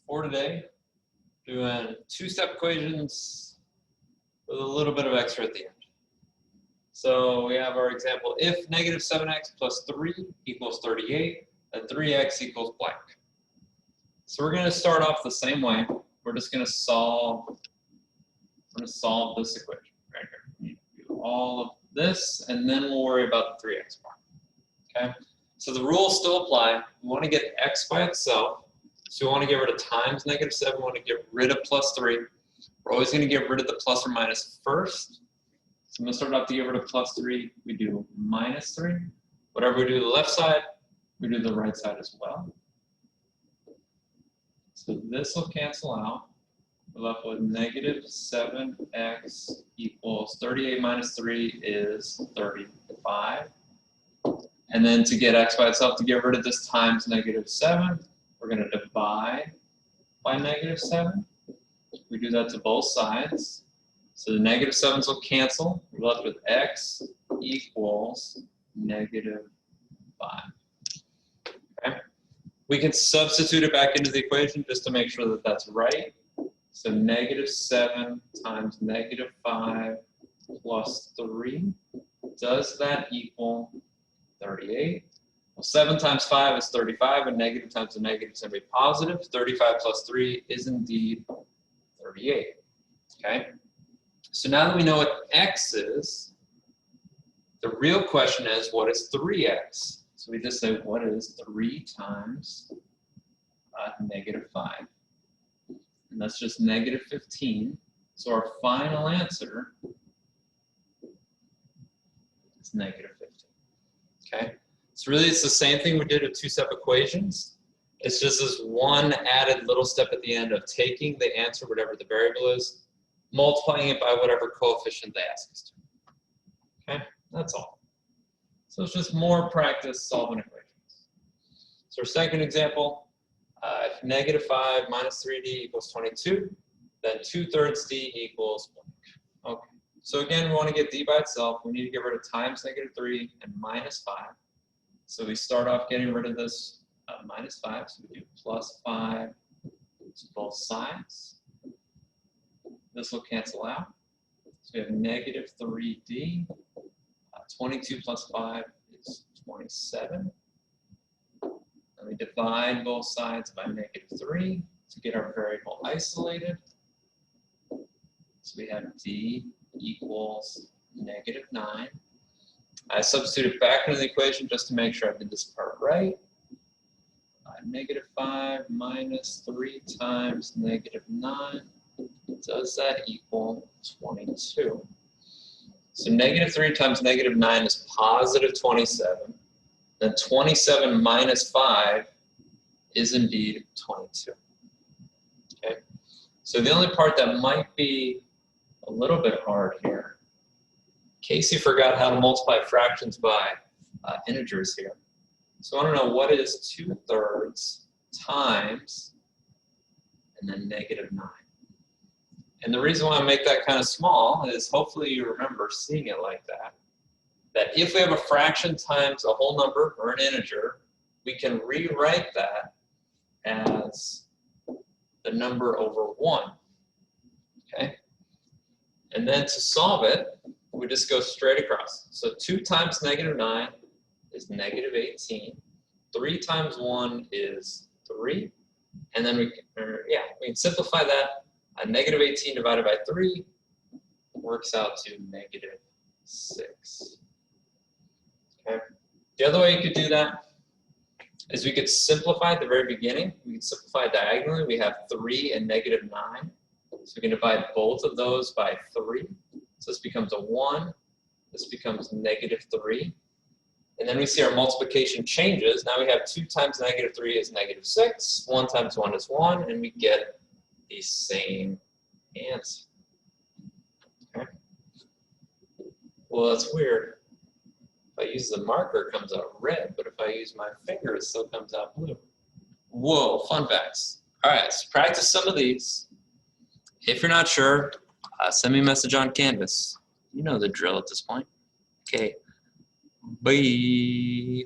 for today. Doing two-step equations with a little bit of extra at the end. So we have our example, if negative 7x plus 3 equals 38, then 3x equals blank. So we're going to start off the same way. We're just going to solve this equation right here. Do all of this, and then we'll worry about the 3x part. Okay? So the rules still apply. We want to get x by itself. So we want to get rid of times negative 7. We want to get rid of plus 3. We're always going to get rid of the plus or minus first. So I'm going to start off to get rid of plus 3. We do minus 3. Whatever we do to the left side, we do the right side as well. So this will cancel out. We're left with negative 7x equals 38 minus 3 is 35. And then to get x by itself, to get rid of this times negative 7, we're going to divide by negative 7. We do that to both sides. So the negative 7s will cancel. We're left with x equals negative 5. Okay. We can substitute it back into the equation just to make sure that that's right. So negative 7 times negative 5 plus 3. Does that equal 38? Well, 7 times 5 is 35, and negative times a negative is going to be positive. 35 plus 3 is indeed 38. Okay? So now that we know what x is, the real question is, what is 3x? So we just say, what is 3 times negative 5? And that's just negative 15. So our final answer is negative 15. Okay? So really it's the same thing we did with two-step equations. It's just this one added little step at the end of taking the answer, whatever the variable is, multiplying it by whatever coefficient they ask us to. Okay? That's all. So it's just more practice solving equations. So our second example, if negative 5 minus 3d equals 22, then 2/3 d equals blank. Okay. So again, we want to get d by itself. We need to get rid of times negative 3 and minus 5. So we start off getting rid of this minus 5. So we do plus 5 to both sides. This will cancel out. So we have negative 3d. 22 plus 5 is 27. And we divide both sides by negative 3 to get our variable isolated. So we have d equals negative 9. I substituted back into the equation just to make sure I did this part right. Negative 5 minus 3 times negative 9. Does that equal 22? So negative 3 times negative 9 is positive 27. Then 27 minus 5 is indeed 22. Okay. So the only part that might be a little bit hard here, Casey forgot how to multiply fractions by integers here. So I want to know what is 2/3 times and then negative 9. And the reason why I make that kind of small is hopefully you remember seeing it like that. That if we have a fraction times a whole number or an integer, we can rewrite that as the number over 1. Okay? And then to solve it, we just go straight across. So 2 times negative 9 is negative 18. 3 times 1 is 3. And then we can simplify that. Negative 18 divided by 3 works out to negative 6. Okay. The other way you could do that is we could simplify at the very beginning. We can simplify diagonally. We have 3 and negative 9. So we can divide both of those by 3. So this becomes a 1. This becomes negative 3. And then we see our multiplication changes. Now we have 2 times negative 3 is negative 6. 1 times 1 is 1. And we get the same answer. Okay. Well, that's weird. If I use the marker, it comes out red, but if I use my finger, it still comes out blue. Whoa, fun facts. All right, let's practice some of these. If you're not sure, send me a message on Canvas. You know the drill at this point. Okay. Bye.